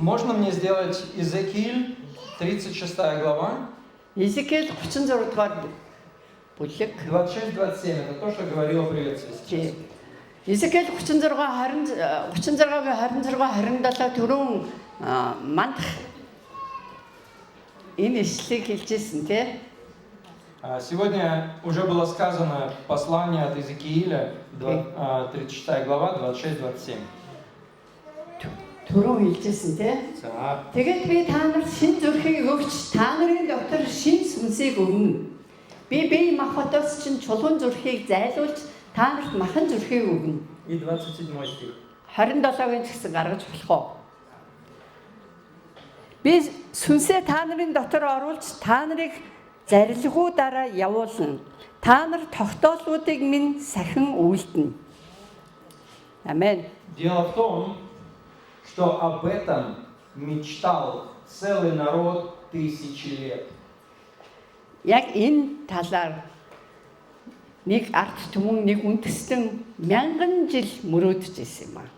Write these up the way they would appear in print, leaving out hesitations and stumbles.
Можно мне сделать Иезекииль, 36 глава, Иезекииль 36 дугаар бүлэг. 26-27. Это то, что говорила приветствие сейчас. Иезекииль 36-27 түрүүн мандах энэ ишлэгийг хэлжсэн тий. Сегодня уже было сказано послание от Иезекииля, 36 глава, 26-27. Түрүүн хэлжсэн тий. Тэгээд би та нарт шин зүрхийг өгч та нарын дотор шин сүнсийг өгнө. Би бие махбодоос чинь чулуун зүрхийг зайлуулж та нарт махан зүрхийг өгнө. И 27 стих. 27-гийн зэгсэг гаргаж болох уу? Би сүнсээ та нарын дотор оруулж та нарыг зарилгуудаараа явуулна. Та нар тогтоолуудыг минь сахин үйлдэнэ. Амен. Дело в том, что об этом мечтал целый народ тысячи лет. Яг энэ талаар нэг ард түмэн нэг үндэстэн мянган жил мөрөөдөж ирсэн юм аа.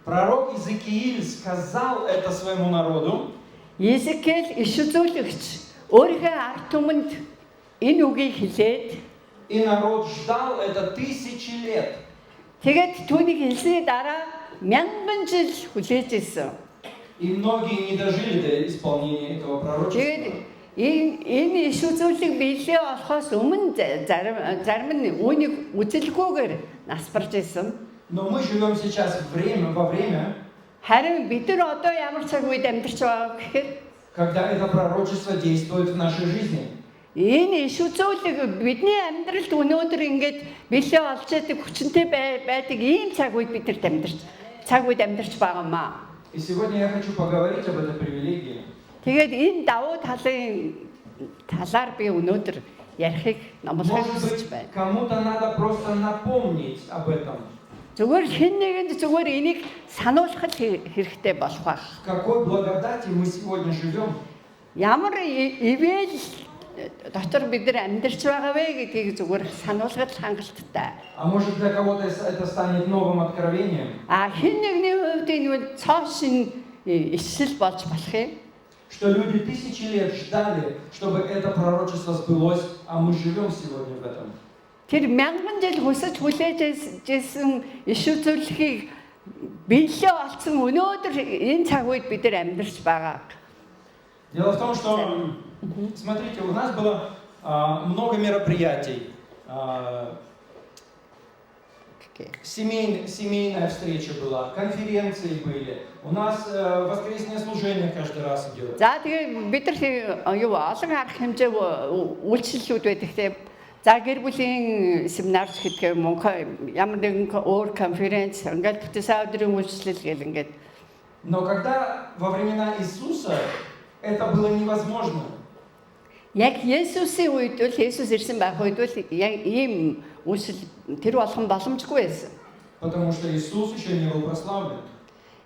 Пророк Иезекииль сказал это своему народу. Иезекииль иш үзүүлэгч өөрийнхөө ард түмэнд энэ үгийг хэлээд И народ ждал это тысячи лет. тэгээд түүнийг хэлсний дараа мянган жил хүлээж ирсэн. И многие не дожили до исполнения этого пророчества. Тэгээд энэ иш үзүүлэг биелээ болохоос өмнө зарим нь үүнийг үзэлгүйгээр нас барж ирсэн. Но мы живем сейчас во время, Харин бид нар одоо ямар цаг үед амьдарч байгаа гэхээр когда это пророчество действует в нашей жизни. энэ иш үзүүлэг бидний амьдралд өнөөдөр ингээд биелээ олж яадаг хүчнтэй байдаг ийм цаг үед бид нар амьдарч байгаа маа. И сегодня я хочу поговорить об этой привилегии. Тэгээд энэ давуу талаар би өнөөдөр ярихыг номлохыг Может хүсэж быть, байна. кому-то надо просто напомнить об этом. Зүгээр хэн нэгэнд зүгээр энийг сануулгах хэрэгтэй болох байх. В какой благодати мы сегодня живем. Ямар ивэл дотор бид нар амьдарч байгаа вэ гэдгийг зүгээр сануулгад хангалттай. А может для кого-то это станет новым откровением. Хэн нэгний хувьд энэ бол цоо шин ишил болж болох юм. Что люди тысячи лет ждали, чтобы это пророчество сбылось, а мы живем сегодня в этом. Тэр мянган жил хүсэж хүлээжсэн иш үзүүлэхийг биелээ олцсон өнөөдөр энэ цаг үед бид нар амьдарч байгаа. Дело в том, что, смотрите, у нас было много мероприятий. Семейная встреча была, конференции были. У нас воскресное служение каждый раз идет. За тэгээ бид нар юу олон арга хэмжээ үйлчлэлүүд байдаг те. За гэр бүлийн семинарч гэдэг мөн ямар нэгэн өөр конференц ингээд бүтээсэн өдрийн үйлчлэл гэл ингээд. Но когда во времена Иисуса это было невозможно. Яг Есүсийн үед л Есүс ирсэн байх үед л яг ийм үйлчлэл тэр болгон боломжгүй байсан. Потому что Иисус еще не был прославлен.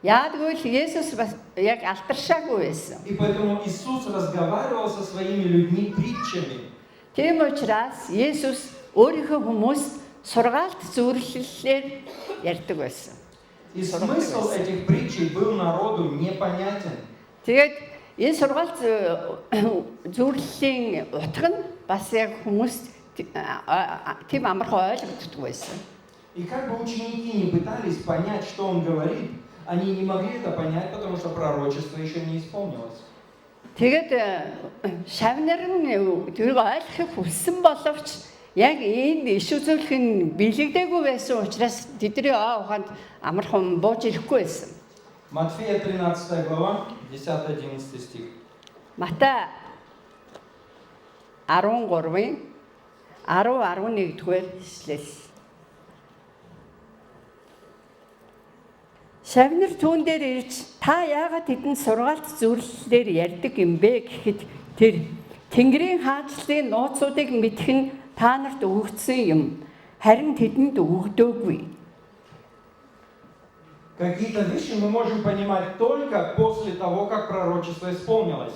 Яагтвэл Есүс бас яг алтаршаагүй байсан. И поэтому Иисус разговаривал со своими людьми притчами. Тийм учраас Есүс өөрийнхөө хүмүүст сургаалт зөвлөлөөр ярьдаг байсан. И смысл этих притчей был народу непонятен. Тэгээд энэ сургаалт зөвлөлийн утга нь бас яг хүмүүст тийм амархан ойлгогддог байсан. И как бы ученики не пытались понять, что он говорит, они не могли это понять, потому что пророчество еще не исполнилось. Тэгээд шавнар нь тэрийг ойлгохыг хүссэн боловч яг энэ иш үзүүлэх нь бэлэгдээгүй байсан учраас тэдний ухаанд амархан бууж ирэхгүй байсан. Матфея 13 глава, 10-11 стих. Матай 13-ийн 10-11-р ишлэл. Шавнар түүн дээр ирж та яагаад тэдэнд сургаалт зөвлөлөөр ярьдаг юм бэ гэхэд тэр Тэнгэрийн хаанчлалын нууцуудыг мэдэх нь та нарт өгөгдсөн юм. Харин тэдэнд өгдөөгүй. Какие-то вещи мы можем понимать только после того, как пророчество исполнилось.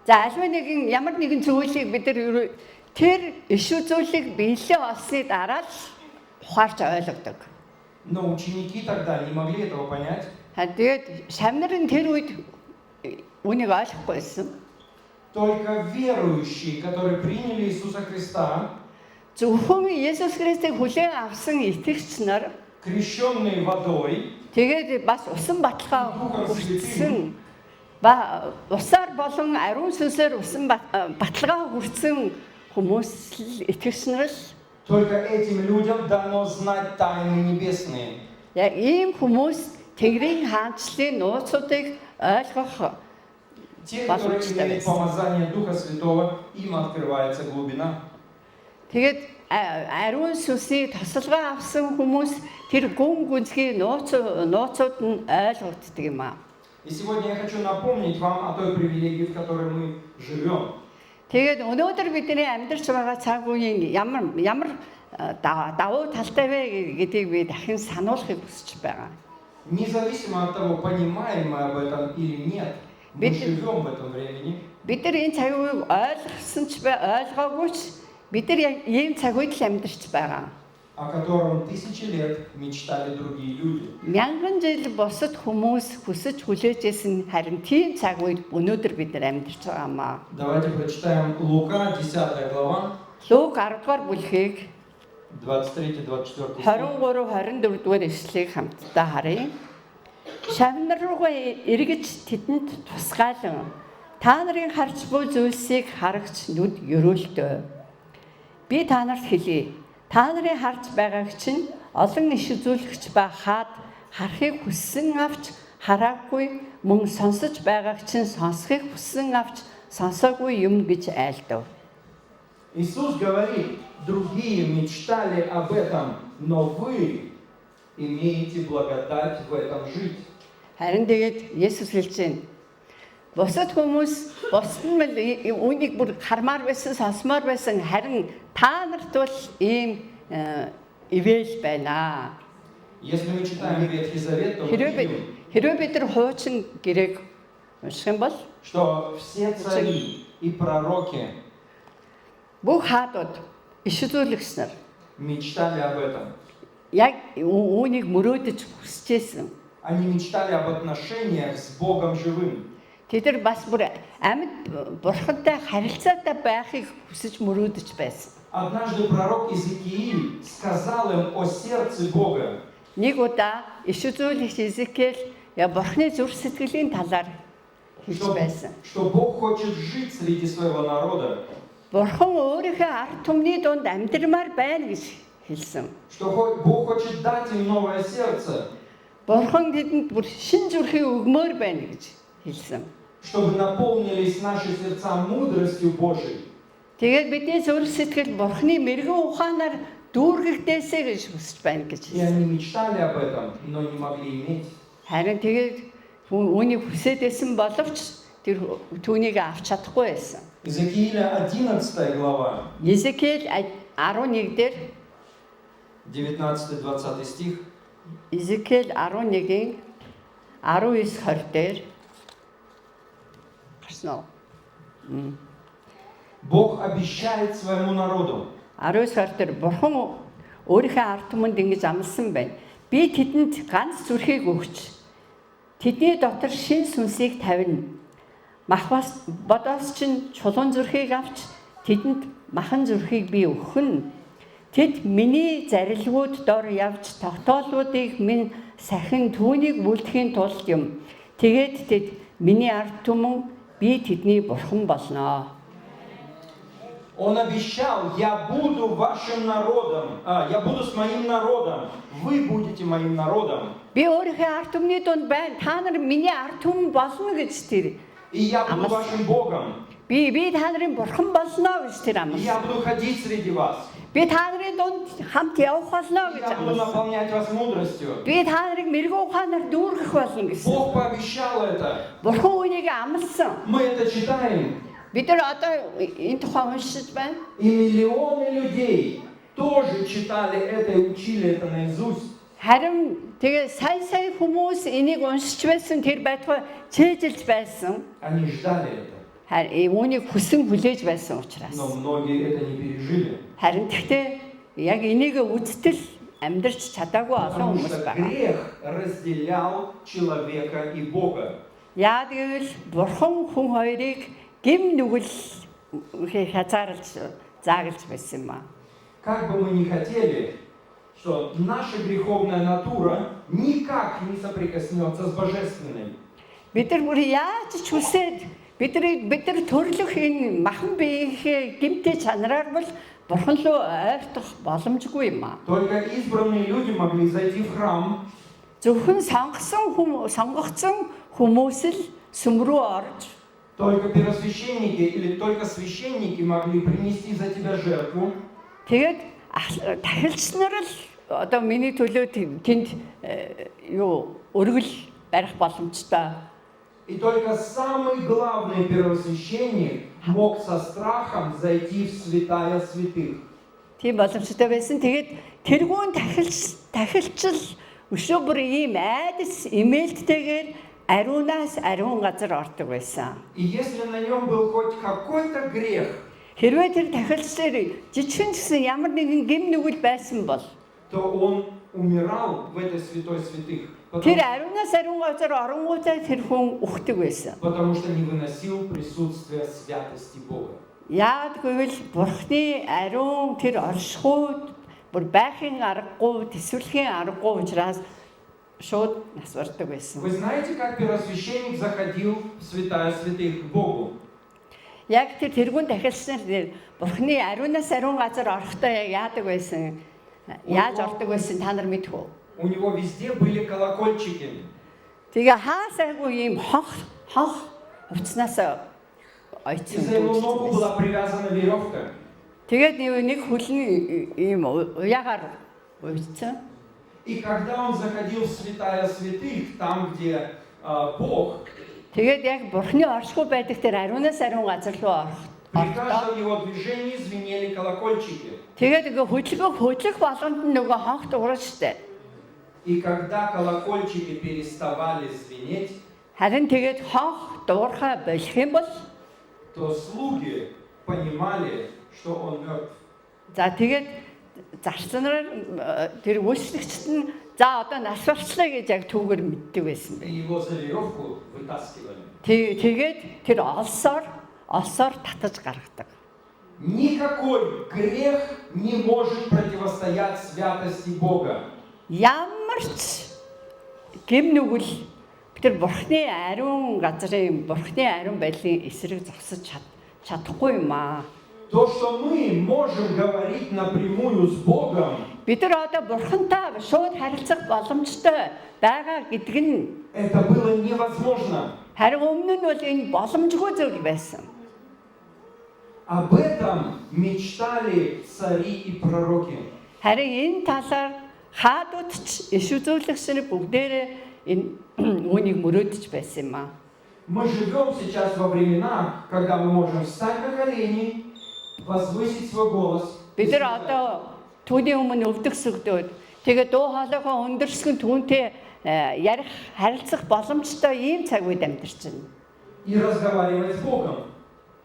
За альва нэгэн ямар нэгэн зүйлийг бид нар тэр иш үзүүлэг биелээ олсны дараа л ухаарч ойлгодог. Но ученики тогда не могли этого понять. Тэгээд шавнарын тэр үед үнийг ойлгохгүй байсан. Только верующие, которые приняли Иисуса Христа, Зөвхөн Есүс Христийг хүлээн авсан итгэгч нар крещенные водой, тэгээд бас усан баталгаа хүртсэн усаар болон ариун сүнсээр усан баталгаа хүртсэн хүмүүс л итгэгч нар л только этим людям дано знать тайны небесные. яг ийм хүмүүс Тэнгэрийн хаанчлалын нууцуудыг ойлгох Те, которые имеют помазание Духа Святого, им открывается глубина. тэгээд ариун сүнсийн тусалгаа авсан хүмүүс тэр гүн гүнзгий нууцууд нь ойлгогддог юм аа. И сегодня я хочу напомнить вам о той привилегии, в которой мы живем. Тэгээд өнөөдөр бидний амьдарч байгаа цаг үеийн ямар давуу талтай вэ гэдгийг би дахин сануулахыг хүсэж байгаа. Независимо от того, понимаем мы об этом или нет, мы живем в этом времени. Бид нар энэ цаг үеийг ойлгосон ч ойлгоогүй ч бид нар яг ийм цаг үед л амьдарч байгаа. О котором тысячи лет мечтали другие люди. Мянган жил бусад хүмүүс хүсэж хүлээжсэн харин тийм цаг үед өнөөдөр бид нар амьдарч байгаамаа. Давайте прочитаем Лука, 10 глава, Лук 10 дугаар бүлгийг 23-24 стих. 23-24 дугаар ишлэгийг хамтдаа харъя. Шавнар руугаа эргэж тэдэнд тусгаалan та нарын харж буй зүйлсийг харагч нүд өрөөлтөө. Би та нарт хэлье. Та нарын харж байгааг чинь олон иш үзүүлэгч ба хаад харахыг хүссэн авч хараагүй мөн сонсож байгааг чинь сонсохыг хүссэн авч сонсоогүй юм гэж айлдав. Иисус говорит, другие мечтали об этом, но вы имеете благодать в этом жить. Харин тэгээд Есүс хэлж байна. Бусад хүмүүс бусдын үнийг бүр хармаар байсан, сонсмоор байсан харин та нарт бол ийм ивэл байна. Если мы читаем Ветхий Завет, то мы видим, Хэрвээ бид нар хуучин гэрээг унших юм бол что все цари и пророки бүх хаадууд иш үзүүлэгч нар мечтали об этом. яг үүнийг мөрөөдөж хүсэжсэн. Они мечтали об отношениях с Богом живым. Тэд нар бас бүр амьд бурхантай харилцаатай байхыг хүсэж мөрөөдөж байсан. Однажды пророк Иезекииль сказал им о сердце Бога. Нэг удаа иш үзүүлэгч Изекиэл бурхны зүрх сэтгэлийн талаар хэлж байсан. Что Бог хочет жить среди своего народа. Бурхан өөрийнхөө ард түмний дунд амьдрмаар байна гэж хэлсэн. Что Бог хочет дать им новое сердце. Бурхан тэдэнд бүр шин зүрхийг өгмөр байна гэж хэлсэн. Чтобы наполнились наши сердца мудростью Божией. Тэгээд бидний зүрх сэтгэл бурхны мэрэгэн ухаанаар дүүргэгдээсэй гэж хүсэж байна гэж И они мечтали об этом, но не могли иметь. харин тэгээд үүнийг хүсэдсэн боловч тэр түүнийг авч чадахгүй байсан. Иезекииля 11 глава, Изекиэл 11 дээр 19-20 стих. Изекиэл 11-ийн 19-20 дээр гарсан уу? Бог обещает своему народу. 19-20 дээр бурхан өөрийнхөө ард түмэнд ингэж амласан байна. Би тэдэнд ганц зүрхийг өгч тэдний дотор шин сүнсийг тавина. Махбас бодоос чинь чулуун зүрхийг авч тэдэнд махан зүрхийг би өгнө. Тэд миний зарилгууд дор явж тогтоолуудыг минь сахин түүнийг үлдэхийн тулд юм. Тэгээд тэд миний ард түмэн би тэдний бурхан болно. Он обещал, я буду вашим народом, я буду с моим народом, вы будете моим народом. Би өөрийнхөө ард түмний дунд байна. Та нар миний ард түмэн болно гэж тэр. И я буду вашим Богом. Би та нарын бурхан болно гэж тэр И амласан. я буду ходить среди вас. Би та нарын дунд хамт явах болно гэж Я буду амласан. наполнять вас мудростью. Би та нарыг мэрэгэн ухаанаар дүүргэх болно гэсэн. Бог пообещал это. Бурхан үүнийг амласан. Мы это читаем. Бид нар одоо энэ тухай уншиж байна. И миллионы людей тоже читали это и учили это наизусть. Харин тэгээ сайн хүмүүс энийг уншиж байсан тэр байтугай чэжилж байсан. Они ждали это. Харин үүнийг хүсэн хүлээж байсан учраас. Но многие это не пережили. Харин тэгтээ яг энийг үзтэл амьдарч чадаагүй олон Потому хүмүүс что байгаа. грех разделял человека и Бога. Яа гэвэл бурхан хүн хоёрыг гим нүгэл хязгаарлаж заагалж байсан юм аа. Как бы мы ни хотели, что наша греховная натура никак не соприкоснется с божественной. Бид нар бүр яаж ч хүсээд бид нар төрлөх энэ махан биеийнхээ гимтэй чанараар бол бурхан руу ойртох боломжгүй юм аа. Только избранные люди могли зайти в храм, Зөвхөн сонгогдсон хүмүүс л сүм рүү орж, только первосвященники или только священники могли принести за тебя жертву. тэгээд тахилч нар л одоо миний төлөө тэнд өргөл барих боломжтой. И только самый главный первосвященник мог со страхом зайти в святая святых. Тийм боломжтой байсан. Тэгээд тэргүүн тахилчл өшөө бүр ийм айдас имээлттэйгээр ариунаас ариун газар ордог байсан. И если на нем был хоть какой-то грех, Хэрвээ тэр тахилчлаар жижигхэн гэсэн ямар нэгэн гим нүгэл байсан бол то он умирал в этой святой святых, тэр ариунаас ариун газар оронгуудаа тэр хүн ухдаг байсан. потому что не выносил присутствия святости Бога. Яад гэвэл бурхны ариун тэр оршихуйд бүр байхын аргагүй, төсвөлхийн аргагүй учраас шууд нас бардаг байсан. Вы знаете, как первосвященник заходил в святая святых к Богу? Яг тэр тэргүүн тахилчнаар бурхны ариунаас ариун газар орохдоо яг яадаг байсан. Яаж ордог байсан та нар мэдэх үү? У него везде были колокольчики. Тэгээ хаасайгүй ийм хонх хувцснаас ойцсон. И за его ногу была привязана веревка. Тэгээд нэг хөлн ийм уяагаар уйцсан. И когда он заходил в святая святых, там, где Бог, Тэгээд яг бурхны оршихуй байдаг тэр ариунаас ариун газар руу при каждом его движении звенели колокольчики. тэгээд хөдлөх болгонд нөгөө хонх дуурал штэ. И когда колокольчики переставали звенеть, Харин тэгээд хонх дуурхай болох юм бол то слуги понимали, что он мертв. за тэгээд зарцнаар тэр үйлчлэгчд нь за одоо нас барчлаа гэж яг түүгээр мэддэг байсан И бэ. его за веревку вытаскивали. Тэгээд тэр олсоор татаж гаргадаг. Никакой грех не может противостоять святости Бога. Ямар ч гим нүгэл тэр бурхны ариун газрын бурхны ариун байдлын эсрэг зогсож чадахгүй юм аа. То, что мы можем говорить напрямую с Богом, Бид нар одоо бурхантай шууд харилцах боломжтой байгаа гэдг нь это было невозможно. харин өмнө нь бол энэ боломжгүй зүйл байсан. Об этом мечтали цари и пророки. Харин энэ талаар хаадууд ч иш үзүүлэгч нар бүгдээрээ энэ үүнийг мөрөөдөж байсан юм аа. Мы живем сейчас во времена, когда мы можем встать на колени, возвысить свой голос. Бид нар одоо түүний өмнө өвдөгсөгдөөд тэгээ дуу хоолойгоо өндөрсгөн түүнтэй ярих харилцах боломжтой ийм цаг үед амьдарч байна. И разговаривать с Богом.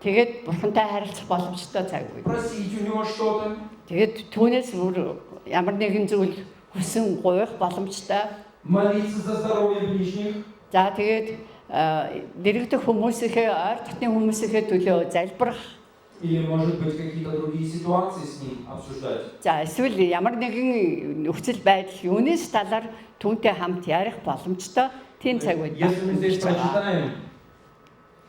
Тэгээд бурхантай харилцах боломжтой цаг үед. Просить у него что-то. Тэгээд түүнээс бүр ямар нэгэн зүйл хүсэн гуйх боломжтой. Молиться за здоровье ближних. За тэгээд дэрэгдэх хүмүүсийнхээ ойр дотны хүмүүсийнхээ төлөө залбирах. Или, может быть, какие-то другие ситуации с ним обсуждать. За эсвэл ямар нэгэн нөхцөл байдал юунес талаар түүнтэй хамт ярих боломжтой тийм цаг үед. Если мы здесь прочитаем,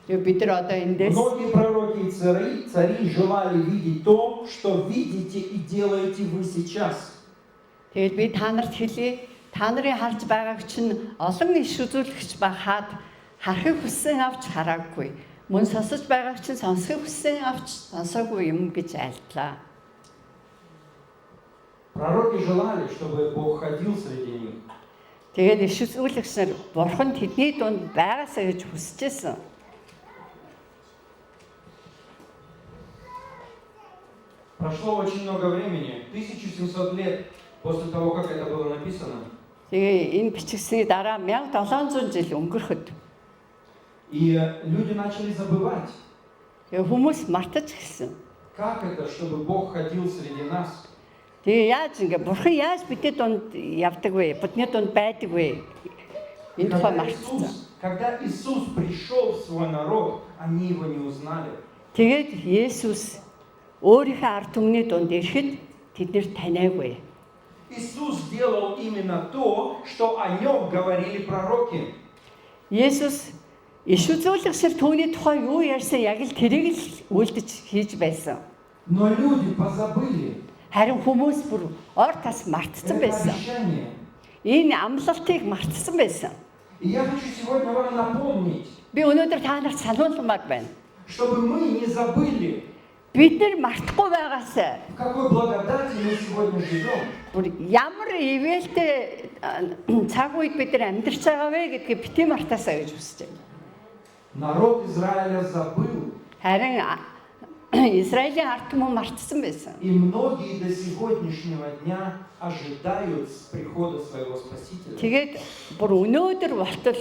Бид нар одоо эндээс многие пророки и цари желали видеть то, что видите и делаете вы сейчас. тэгээд би та нарт хэлье. Та нарын харж байгааг чинь олон иш үзүүлэгч байхад харахыг хүссэн авч хараагүй. Мөн сонсож байгааг чинь сонсохыг хүссэн авч сонсоогүй юм гэж айлтлаа. Пророки желали, чтобы Бог ходил среди них. Тэгээд иш үзүүлэгч нар бурхан тэдний дунд байгаасаа гэж хүсэжсэн. Прошло очень много времени, 1700 лет после того, как это было написано. Тэгээ энэ бичигсний дараа 1700 жил өнгөрөхөд И люди начали забывать, тэгээ хүмүүс мартаж гисэн. как это, чтобы Бог ходил среди нас. Тэгээ яаж ингээ бурхан яаж бидний дунд явдаг вэ? Бидний дунд байдаг вэ? Энэ тухай мартсан. Когда Иисус пришел в свой народ, они его не узнали. Тэгээд Есүс өөрийнхөө ард түмний дунд ирэхэд тэд нэр таниагүй. Иисус делал именно то, что о нем говорили пророки. Есүс иш үзүүлэгчээр түүний тухай юу ярьсан яг л тэрийг л үйлдэж хийж байсан. Но люди позабыли Харин хүмүүс бүр ор тас мартсан это байсан. обещание. Энэ амлалтыг мартсан байсан. И я хочу сегодня вам напомнить, Би өнөөдөр та нарт сануулмаар байна. чтобы мы не забыли, Бид нар мартахгүй байгаас в какой благодати мы сегодня живем. бүр ямар ивэлтэй цаг үед бид нар амьдарч байгаа вэ гэдгийг бити мартаасаа гэж хүсэж байна. Народ Израиля забыл, Харин Израилийн ард түмэн мартсан байсан. и многие до сегодняшнего дня ожидают прихода своего Спасителя. Тэгээд бүр өнөөдөр болтол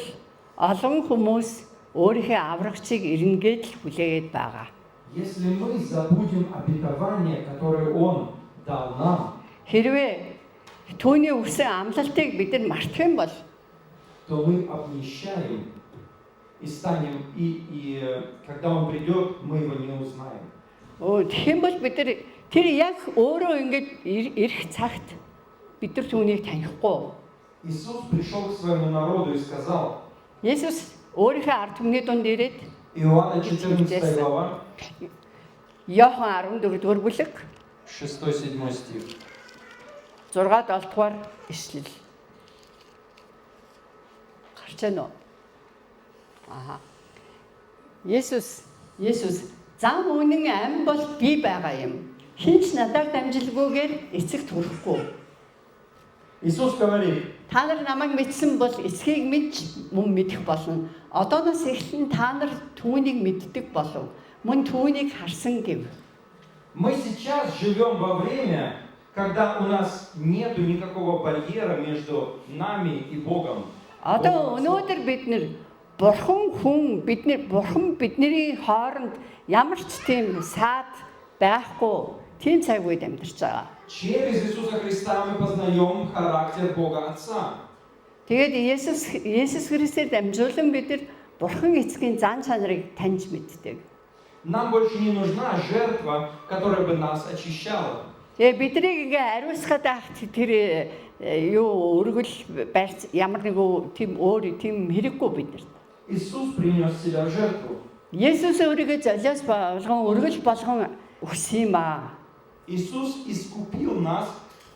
олон хүмүүс өөрийнхөө аврагчийг эренгээд л хүлээгээд байгаа. Если мы забудем обетование, которое Он дал нам, Хэрвээ түүний өгсөн амлалтыг бид нар мартах юм бол то мы обнищаем и станем, когда Он придет, мы Его не узнаем. тэгэх юм бол бид нар тэр яг өөрөө ингэж ирэх цагт бид нар түүнийг танихгүй. Иисус пришел к своему народу и сказал, Есүс өөрийнхөө ард түмний дунд ирээд Иоанна 14 глава, Иохан 14-р бүлэг 6-7 стих. 6-7 дугаар ишлэл. Гарч байна уу? Аха. Есүс зам үнэн амь бол би байгаа юм. Хинч надаар дамжилгүйгээр эцэгт хүрэхгүй. Иисус говорит, Та нар намайг мэдсэн бол эцгийг мэдж мөн мэдэх болно. Одооноос эхлэн та нар түүнийг мэддэг болов. Мөн түүнийг харсан гэв. мы сейчас живем во время, когда у нас нет никакого барьера между нами и Богом. Одоо өнөөдөр бид нэр бурхан бидний хооронд ямар ч тийм саад байхгүй тийм цаг үед амьдарч байгаа. Через Иисуса Христа мы познаем характер Бога Отца. Тэгээд Есүс Христээр дамжуулан бид нар бурхан эцгийн зан чанарыг таньж мэддэг. Нам больше не нужна жертва, которая бы нас очищала. Тэгээ биднийг ингээ ариусгаад авах тэр юу өргөл барьц ямар нэг тийм хэрэггүй бид нар. Иисус принес себя в жертву. Есүс өөрийгөө золиос болгон өргөл болгон өгсөн юм аа. Иисус искупил нас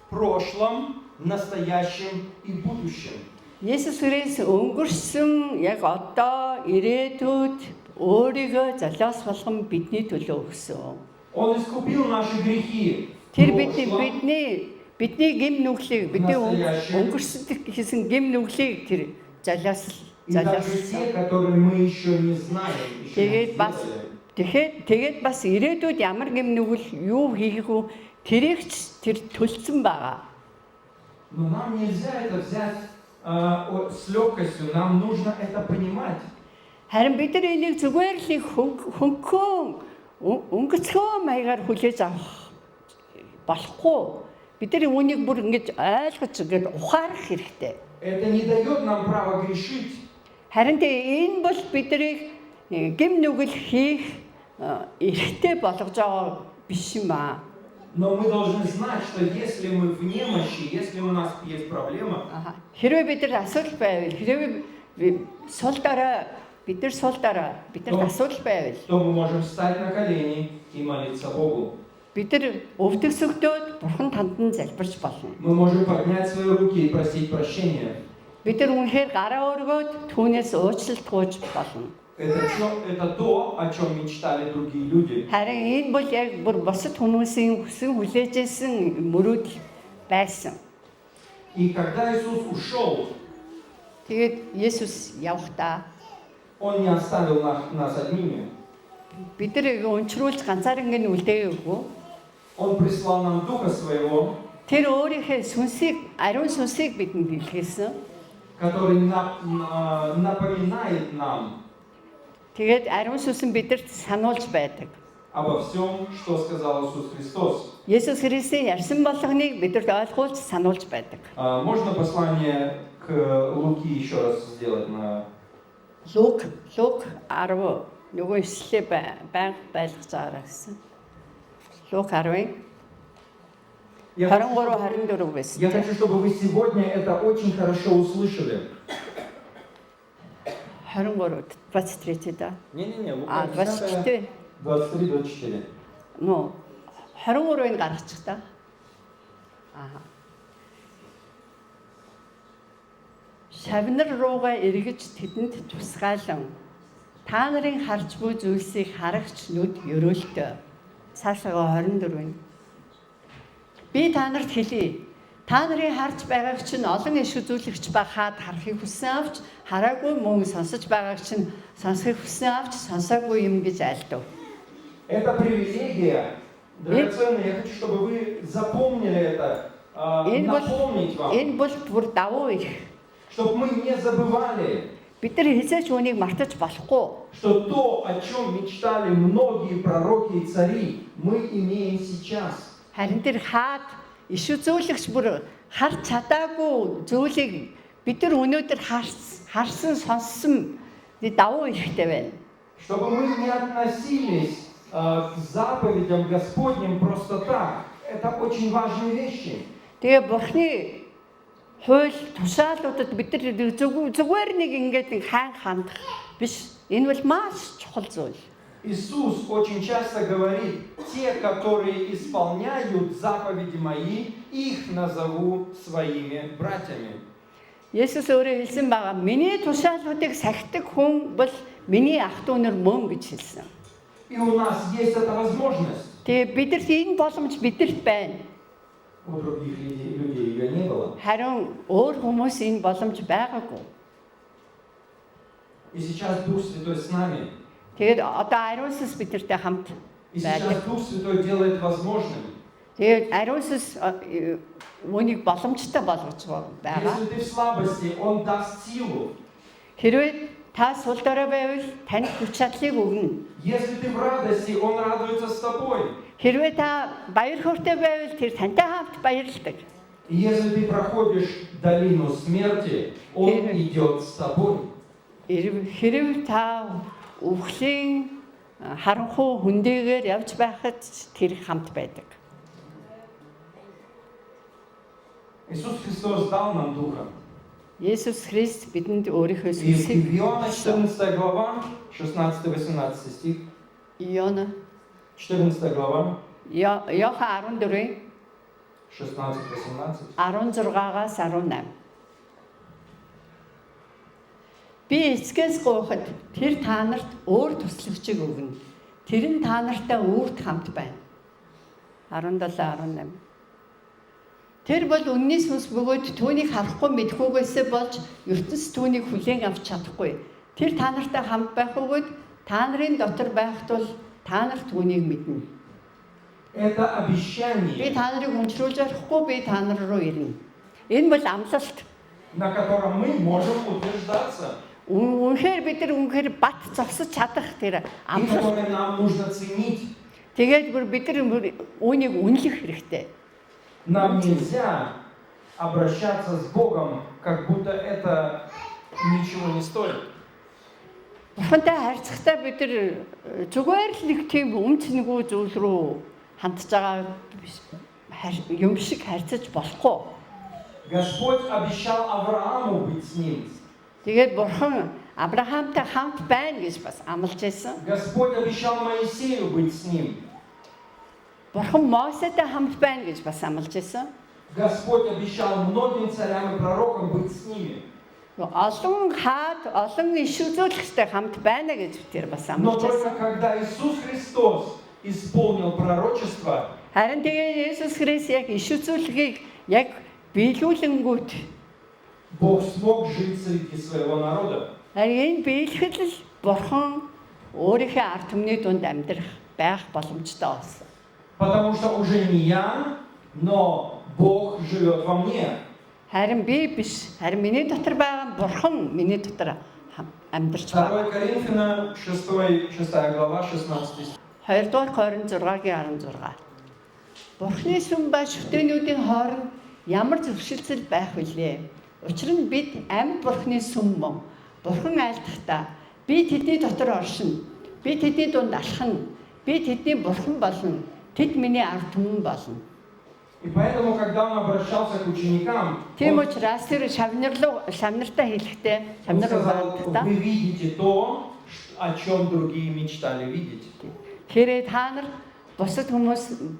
в прошлом, настоящем и будущем. Есүс Христ өнгөрсөн яг одоо ирээдүйд өөрийгөө золиос болгон бидний төлөө өгсөн. Он искупил наши грехи. Тэр в прошлом, бидний гэм нүглийг бидний өнгөрсөн хийсэн гэм нүглийг тэр и даже те, которые мы еще не знаем. Тэгээд бас ирээдүйд ямар гэм нүгэл юу хийх үү тэрийг ч тэр төлсөн байгаа. Но нам нельзя это взять с легкостью, нам нужно это понимать. Харин бид нар энийг зүгээр л хөнгөн өнгөцгөө маягаар хүлээж авах болохгүй. Бид нар үүнийг бүр ингэж ойлгож ингэж ухаарах хэрэгтэй. Это не дает нам права грешить. Харин энэ бол биднийг гэм нүгэл хийх эрхтэй болгож байгаа биш юм аа. Но мы должны знать, что если мы в немощи, если у нас есть проблема, Хэрвээ бид нар асуудал байвал, хэрвээ сул дараа бид нар асуудал байвал, то мы можем встать на колени и молиться Богу. бид нар өвдөгсөгдөөд бурхан тандан залбирч болно. Мы можем поднять свои руки и просить прощения. Бид нар үнэхээр гараа өргөөд түүнээс уучлалт гуйж болно. Это то, о чем мечтали другие люди. Харин энэ бол яг бүр бусад хүмүүсийн хүсэн хүлээжсэн мөрөөдөл байсан. И когда Иисус ушел, Тэгээд Есүс явхдаа Он не оставил нас одними. бид нар өнчрүүлж ганцаараа ингэ үлдээгээгүй. Он прислал нам Духа Своего, Тэр өөрийнхөө ариун сүнсийг бидэнд илгээсэн. который напоминает нам Тэгээд ариун сүнс нь бидэрт сануулж байдаг. обо всем, что сказал Иисус Христос. Есүс Христийн ярьсан болгоныг бидэнд ойлгуулж сануулж байдаг. Можно послание к Луки еще раз сделать на... Лук 10 нөгөө ишлээ байнга байлгаж байгаа гэсэн. Лук 10 Я 23-24 байсан. Я хочу, чтобы вы сегодня это очень хорошо услышали. 23 23 да. Не-не-не, А, Лука 10, 24. 23-24. Нөө 23-ыг гаргачих та. Аа. Шавнар руугаа эргэж тэдэнд тусгаалan та нарын харж буй зүйлсийг харагч нүд өрөөлтөө. Цаашаа 24. Би та нарт хэлье. Та нарын харж байгааг чинь олон иш үзүүлэгч ба хаад харахыг хүссэн авч хараагүй мөн сонсож байгааг чинь сонсохыг хүссэн авч сонсоогүй юм гэж айлдав. Это привилегия. Драгоценная, я хочу, чтобы вы запомнили это, напомнить вам, Энэ бол бүр давуу их. чтобы мы не забывали, Бид нар хизээч үнийг мартаж болохгүй. что то, о чем мечтали многие пророки и цари, мы имеем сейчас. Харин тэр хаад иш үзүүлэгч бүр харж чадаагүй зүйлийг бид нар өнөөдөр харсан сонссон давуу ихтэй байна. Чтобы мы не относились к заповедям Господним просто так. Это очень важные вещи. Тэгээ Бурхны хууль тушаалуудад бид нар зүгээр нэг ингээд хандах биш. Энэ бол маш чухал зүйл. Иисус очень часто говорит, те, которые исполняют заповеди мои, их назову своими братьями. Есүс өөрөө хэлсэн байгаа. Миний тушаалуудыг сахидаг хүн бол миний ах дүү нар мөн гэж хэлсэн. И у нас есть эта возможность. Тэгээ бидэрт энэ боломж бидэрт байна. У других людей ее не было. Харин өөр хүмүүс энэ боломж байгаагүй. И сейчас Дух Святой с нами. Тэгээд одоо Ариусс бидэртэй хамт И байдаг. сейчас Дух Святой делает возможным. Тэгээд Ариусс үүнийг боломжтой болгож байгаа. Если ты в слабости, Он даст силу. Хэрвээ та сул дорой байвал танд хүч чадлыг өгнө. Если ты в радости, Он радуется с тобой. Хэрвээ та баяр хөөртэй байвал тэр тантай хамт баярлдаг. И если ты проходишь долину смерти, Он идет с тобой. Хэрвээ та өвхлийн харанхуй хүндээгээр явж байхад тэр хамт байдаг. Иисус Христос дал нам Духа. Есүс Христ бидэнд өөрийнхөө И сүнсийг Иоанна 14 глава, 16-18 стих. Иона 14 глава, Йохан 14 16-18. 16-аас 18. Би эцгээс гуйхад тэр та нарт өөр туслагчийг өгнө. Тэр нь та нартай үрд хамт байна. 17-18. Тэр бол үнний сүнс бөгөөд түүнийг харахгүй мэдхгүйгээсээ болж ертөнц түүнийг хүлээн авч чадахгүй. Тэр та нартай хамт байх бөгөөд та нарын дотор байхад бол та нар түүнийг мэднэ. Это Би обещание, та нарыг уншруулж орохгүй, би та нар руу ирнэ. Энэ бол амлалт. на котором мы можем утверждаться, Үнэхээр бид нар үнэхээр бат зогсож чадах тэр и амлалт. которое нам нужно ценить. Тэгээд бүр бид нар үүнийг үнэлэх хэрэгтэй. Нам нельзя обращаться с Богом, как будто это ничего не стоит. Бурхантай харьцахдаа бид нар зүгээр л нэг тийм өмчнэгүү зүйл рүү хандж байгаа юм шиг харьцаж болохгүй. Господь обещал Аврааму быть с ним. Тэгээд Бурхан Авраамтай хамт байна гэж бас амлаж байсан. Господь обещал Моисею быть с ним. Бурхан Мосетэй хамт байна гэж бас амлаж байсан. Господь обещал многим царям и пророкам быть с ними. Олон хаад, олон иш үзүүлэгчтэй хамт байна гэж тэр бас Но амлаж только байсан. когда Иисус Христос исполнил пророчество, Харин тэгээ Есүс Христ яг иш үзүүлгийг яг биелүүлэнгүүт Бог смог жить среди своего народа. харин энэ биелэхэд л Бурхан өөрийнхөө ард түмний дунд амьдрах байх боломжтой болсон. Потому что уже не я, но Бог живет во мне. Харин би биш, харин миний дотор байгаа Бурхан миний дотор амьдарч байна. 2 Коринфянам 6 глава 16 стих. 2 дугаар Коринт 6-гийн 16. Бурхны сүм ба шүтээнүүдийн хооронд ямар зөвшөлтсөл байх вүлээ? Учир нь бид амьд Бурхны сүм мөн. Бурхан айлдахдаа би тэдний дотор оршино. Би тэдний дунд алхна. Би тэдний Бурхан болно. Тэд миний ард түмэн болно. И поэтому, когда он обращался к ученикам, Тийм учраас тэр шавнартаа хэлэхдээ он шавнар сказал, угаалтаа вы видите то, о чем другие мечтали видеть. хэрэг та нар бусад хүмүүс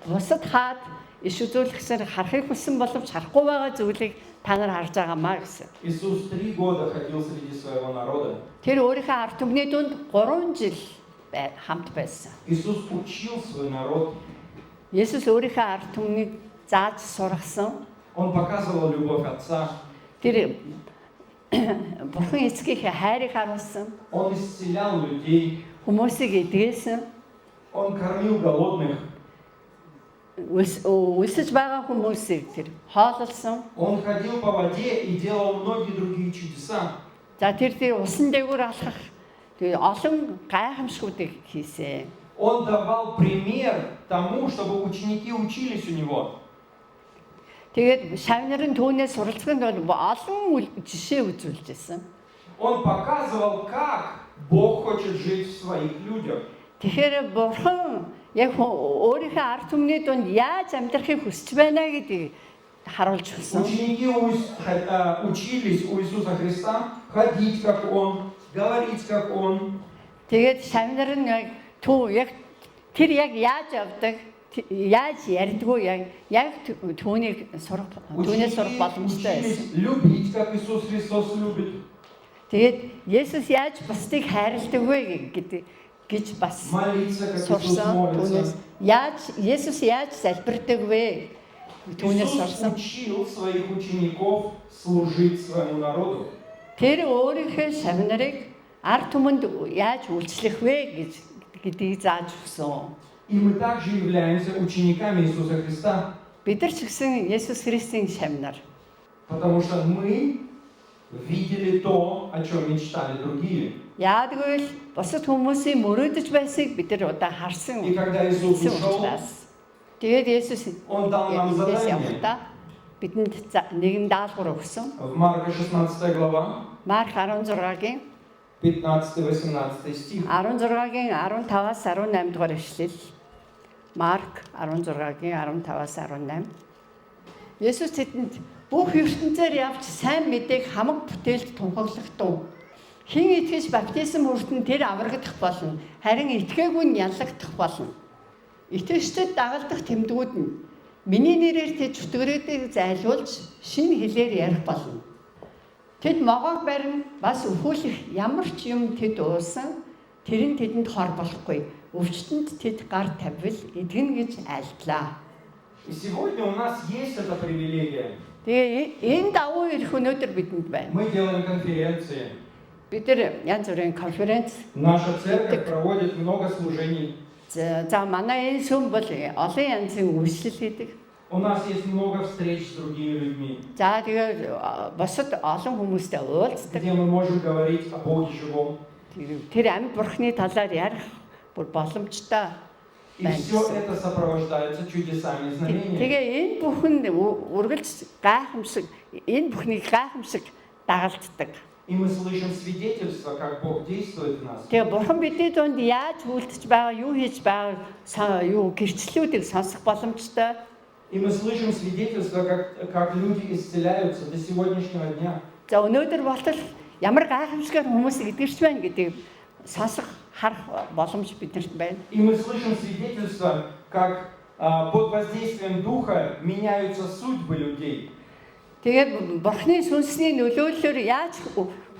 бусад хаад иш үзүүлэхсээр харахыг хүссэн боловч харахгүй байгаа зүйлийг та нар харж байгаамаа гэсэн. Иисус 3 года ходил среди своего народа. Тэр өөрийнхөө ард түмний дунд 3 жил хамт байсан. Иисус учил свой народ. Есүс өөрийнхөө ард түмнийг зааж сургасан. Он показывал любовь Отца. Тэр Бурхан эцгийнхээ хайрыг харуулсан. Он исцелял людей. Хүмүүсийг эдгээсэн. Он кормил голодных. Үлсэж байгаа хүмүүсийг тэр хооллсон. Он ходил по воде и делал многие другие чудеса. За тэр усан дээгүүр алхах тэр олон гайхамшгуудыг хийсэн. Он давал пример тому, чтобы ученики учились у него. Тэгээд шавнарын түүнээс суралцахын тулд олон жишээ үзүүлжсэн. Он показывал, как Бог хочет жить в своих людях. Тэгэхээр Бурхан яг өөрийнхөө ард түмний дунд яаж амьдрахыг хүсэж байна гэдгийг харуулж өгсөн. Ученики учились у Иисуса Христа ходить, как Он, говорить, как Он. Тэгээд шавнар нь яг тэр яг яаж явдаг, яаж ярьдгүй яг түүнийг сурах боломжтой байсан. Учились любить, как Иисус Христос любит. Тэгээд Есүс яаж бусдыг хайрладаг вэ гэж бас Молиться, как Иисус сурсан. молится. Есүс яаж залбирдаг вэ? Түүнээс Иисус сурсан. учил своих учеников служить своему народу. Тэр өөрийнхөө шавнарыг ард түмэнд яаж үйлчлэх вэ гэдгийг зааж өгсөн. И мы также являемся учениками Иисуса Христа, Бид нар ч гэсэн Есүс Христийн шавнар. потому что мы видели то, о чем мечтали другие. Яагтвэл бусад хүмүүсийн мөрөөдөж байсыг бид нар удаа харсан. И когда Иисус ушел, Тэгээд Есүс Он дал нам задание. явахдаа бидэнд нэгэн даалгавар өгсөн. В Марка 16 глава, Марк 16-гийн 15-18 стих. 16-гийн 15-аас 18 дугаар ишлэл. Марк 16-гийн 15-аас 18. Есүс тэдэнд бүх ертөнцөөр явж сайн мэдээг хамаг бүтээлд тунхаглахдав. Хэн итгэж баптизм хүртэн тэр аврагдах болно. Харин итгээгүй нь яллагдах болно. Итгэгчдэд дагалдах тэмдгүүд нь миний нэрээр тэд чөтгөрөөдийг зайлуулж шинэ хэлээр ярих болно. Тэд могоог барин бас өхөөлөх ямар ч юм тэд уусан тэр нь тэдэнд хор болохгүй. Өвчтөнд тэд гар тавил эдгэн гэж айлтлаа. И сегодня у нас есть эта привилегия. Тэгээ энэ давуу эрх өнөөдөр бидэнд байна. Мы делаем конференции. Бид нар янз бүрийн конференц Наша церковь проводит много служений. за манай энэ сүм бол олон янзын үйлчлэл хийдэг. У нас есть много встреч с другими людьми, За тэгээ босод олон хүмүүстэй уулздаг. где мы можем говорить о Боге живом. Тэр амьд бурхны талаар ярих бүр боломжтой. И все это сопровождается чудесами и знамениями. Тэгээ энэ бүхэн үргэлж гайхамшиг энэ бүхнийг гайхамшиг дагалддаг. И мы слышим свидетельства, как Бог действует в нас. Тэгээ бурхан бидний дунд яаж үйлдэж байгаа, юу хийж байгаа, юу гэрчлэлүүдийг сонсох боломжтой. И мы слышим свидетельства, как люди исцеляются до сегодняшнего дня. За өнөөдөр болтол ямар гайхамшигар хүмүүс итгэж байна гэдгийг сонсох, харах боломж бидэрт байна. И мы слышим свидетельства, как под воздействием Духа меняются судьбы людей. Тэгээ бурхны сүнсний нөлөөллөөр яаж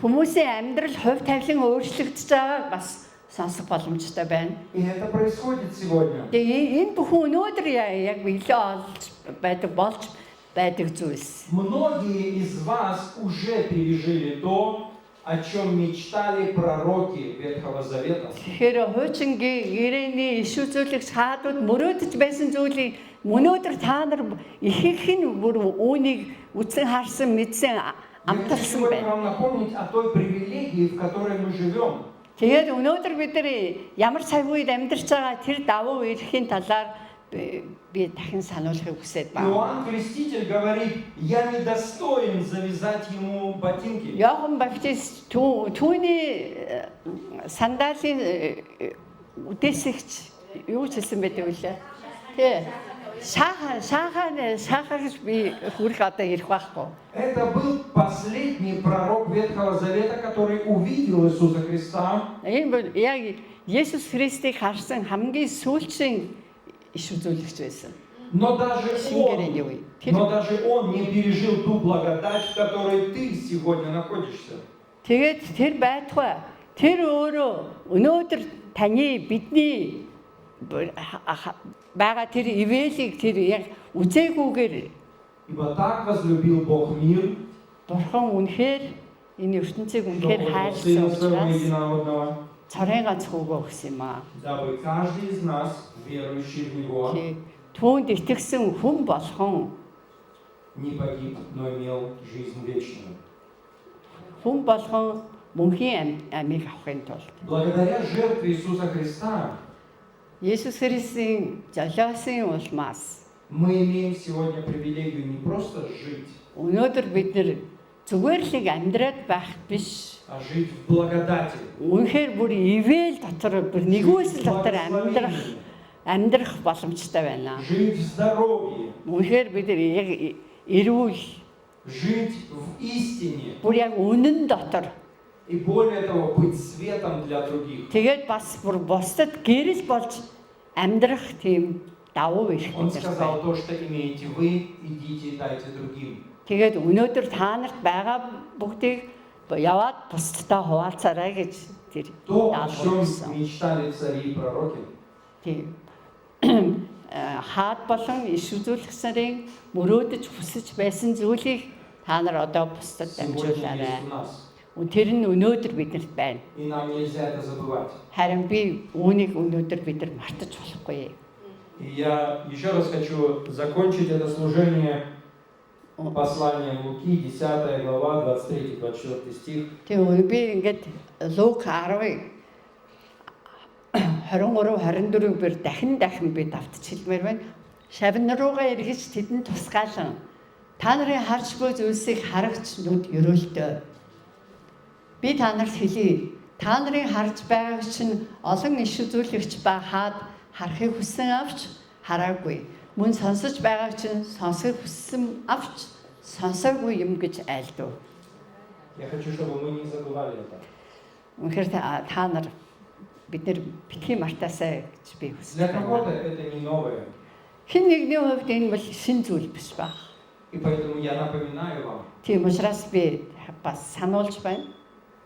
хүмүүсийн амьдрал хувь тавилан өөрчлөгдөж байгааг бас сонсох боломжтой байна. И это происходит сегодня. Тэгээ энэ бүхэн өнөөдөр яг билээ болж байдаг зүйлс. Многие из вас уже пережили то, о чем мечтали пророки Ветхого Завета. Тэгэхээр хуучингийн гэрээний иш үзүүлэгч хаадууд мөрөөдөж байсан зүйлийг өнөөдөр та нар их нь бүр үүнийг үтсэн харсан мэдсэн Я хочу амталсан сегодня байна. вам напомнить о той привилегии, в которой мы живем. Тэгээд өнөөдөр бид нар ямар цаг үед амьдарч байгаа тэр давуу эрхийн талаар би дахин сануулахыг хүсэж байна. Иоанн Креститель говорит, я недостоин завязать ему ботинки. Иохан Баптист түүний сандалын үдээсэгч юу хэлсэн байдаг вэ? Тэ. Шахаар би хүрэх одоо ирэх байхгүй. Это был последний пророк Ветхого Завета, который увидел Иисуса Христа. Энэ бол яг Есүс Христийг харсан хамгийн сүүлчийн иш үзүүлэгч байсан. Но даже он не пережил ту благодать, в которой ты сегодня находишься. Тэгээд тэр байтугай тэр өөрөө өнөөдөр таны бидний бага тэр ивэлийг тэр яг үзээгүйгээр Ибо так возлюбил Бог мир, Бурхан үнэхээр энэ ертөнцийг үнэхээр что хайрлсан отпустил Своего учраас единородного, цорын ганц хүүгөө өгсөн юм аа. дабы каждый из нас, верующий в Него, Түүнд итгэсэн хүн болгон не погиб, но имел жизнь вечную. хүн болгон мөнхийн амийг авахын тулд Благодаря жертве Иисуса Христа Есүс Христийн жолоосын улмаас мы имеем сегодня привилегию не просто жить, өнөөдөр бид нэр зүгээр л нэг амьдраад байх биш. а жить в благодати. Үнэхээр бүр ивэл дотор бүр нэгүсэл дотор амьдрах боломжтой байна. Жить в здоровье, Үнэхээр бид яг эрүүл жить в истине бүр яг үнэн дотор и более того быть светом для других. тэгээд бас бүр бусдад гэрэл болж амьдрах тийм давуу эрх Он гэдэг сказал, байна. то, что имеете вы, идите и дайте другим. Тэгээд өнөөдөр та нарт байгаа бүгдийг яваад бусдтай хуваалцаарай гэж тэр То, о чем даалгавар. мечтали цари и пророки, Тийм. Хаад болон иш үзүүлэгчнэрийн мөрөөдөж хүсэж байсан зүйлийг та нар одоо бусдад сегодня дамжуулаарай. есть у нас. Тэр нь өнөөдөр биднэрт байна. И нам нельзя это забывать. Харин би үүнийг өнөөдөр бид нар мартаж болохгүй. И я еще раз хочу закончить это служение посланием Луки, 10 глава, 23-24 стих. Тэгээ би ингээд Лук 10 23-24 бэр дахин би давтж хэлмээр байна. Шавн руугаа эргэж тэдэнд тусгаалan та нарын харж буй зүйлсийг харагч нүд өрөөлтөө. Би та нарт хэлье. Та нарын харж байгааг чинь олон иш үзүүлэгч ба хаад харахыг хүссэн авч хараагүй. Мөн сонсож байгааг чинь сонсохыг хүссэн авч сонсоогүй юм гэж айлдав. Я хочу, чтобы мы не забывали это. Үнэхээр та нар бид нэр битгий мартаасаа гэж би хүсэж Для байна. кого-то это не новое. Хэн нэгний хувьд энэ бол шин зүйл биш баг. И поэтому я напоминаю вам. Тийм учраас би бас сануулж байна.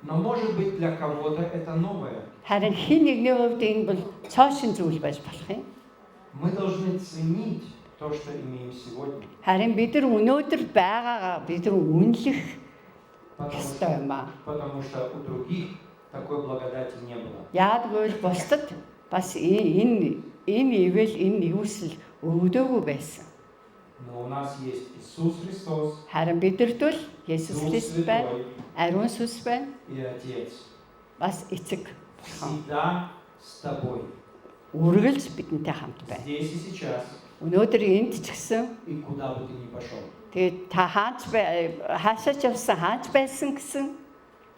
Но может быть для кого-то это новое. Харин хэн нэгний хувьд энэ бол цоо шин зүйл байж болох юм. Мы должны ценить то, что имеем сегодня. Харин бид нар өнөөдөр байгаагаа бид нар үнэлэх ёстой юм аа. Потому что у других такой благодати не было. Яаггүй бусдад бас энэ ивэл энэ нэгүсэл өгдөөгүй байсан. Но у нас есть Иисус Христос, Харин бидэрт бол Есүс Дух Христ байна, Святой ариун сүнс байна, и Отец. бас эцэг бурхан. Всегда с тобой. Үргэлж бидэнтэй хамт байна. Здесь и сейчас. Өнөөдөр энд ч гэсэн И куда бы ты ни пошел. тэгээд та хаашаач явсан хааж байсан гэсэн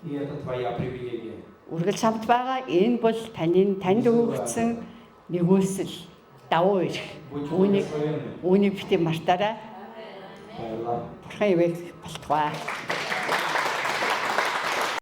И это твоя привилегия. үргэлж хамт байгаа. Энэ бол танд өгөгдсөн нэгүсэл давуу эрх. Будь Үүнийг благословенным. үүнийг бити мартаарай. Твоя Бурхан ивэг болтугай.